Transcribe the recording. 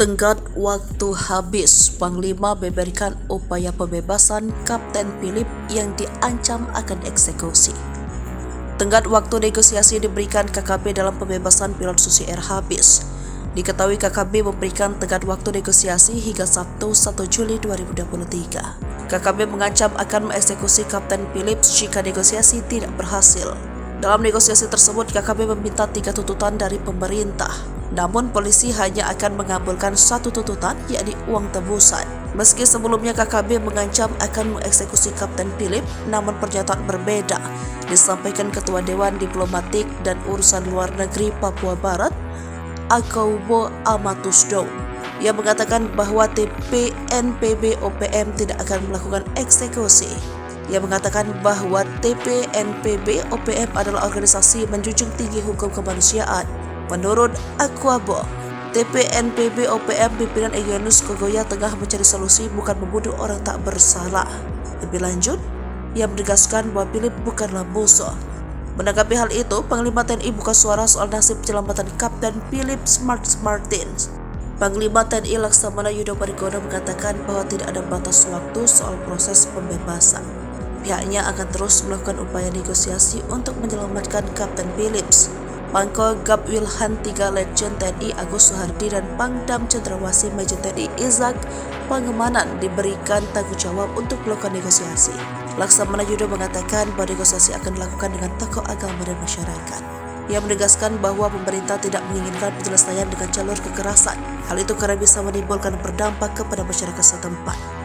Tenggat waktu habis, Panglima beberkan upaya pembebasan Kapten Philip yang diancam akan eksekusi. Tenggat waktu negosiasi diberikan KKB dalam pembebasan pilot Susi Air habis. Diketahui KKB memberikan tenggat waktu negosiasi hingga Sabtu 1 Juli 2023. KKB mengancam akan mengeksekusi Kapten Phillips jika negosiasi tidak berhasil. Dalam negosiasi tersebut, KKB meminta 3 tuntutan dari pemerintah. Namun polisi hanya akan mengabulkan 1 tuntutan, yakni uang tebusan. Meski sebelumnya KKB mengancam akan mengeksekusi Kapten Philip, namun pernyataan berbeda disampaikan Ketua Dewan Diplomatik dan Urusan Luar Negeri Papua Barat, Akaubo Amatusdo, yang mengatakan bahwa TPNPB OPM tidak akan melakukan eksekusi. Ia mengatakan bahwa TPNPB OPM adalah organisasi menjunjung tinggi hukum kemanusiaan. Menurut Akaubo, TPNPB OPM pimpinan Egyanus Kogoya tengah mencari solusi, bukan membunuh orang tak bersalah. Lebih lanjut, ia menegaskan bahwa Philip bukanlah musuh. Menanggapi hal itu, Panglima TNI buka suara soal nasib penyelamatan Kapten Philip Martins. Panglima TNI Laksamana Yudo Margono mengatakan bahwa tidak ada batas waktu soal proses pembebasan. Pihaknya akan terus melakukan upaya negosiasi untuk menyelamatkan Kapten Phillips. Pangko Gap Wilhan 3 Letjen TNI Agus Suhardi dan Pangdam Cendrawasih Majen TNI Izak Pangemanan diberikan tanggung jawab untuk melakukan negosiasi. Laksamana Yudo mengatakan bahwa negosiasi akan dilakukan dengan tokoh agama dan masyarakat. Ia menegaskan bahwa pemerintah tidak menginginkan penyelesaian dengan jalur kekerasan. Hal itu karena bisa menimbulkan berdampak kepada masyarakat setempat.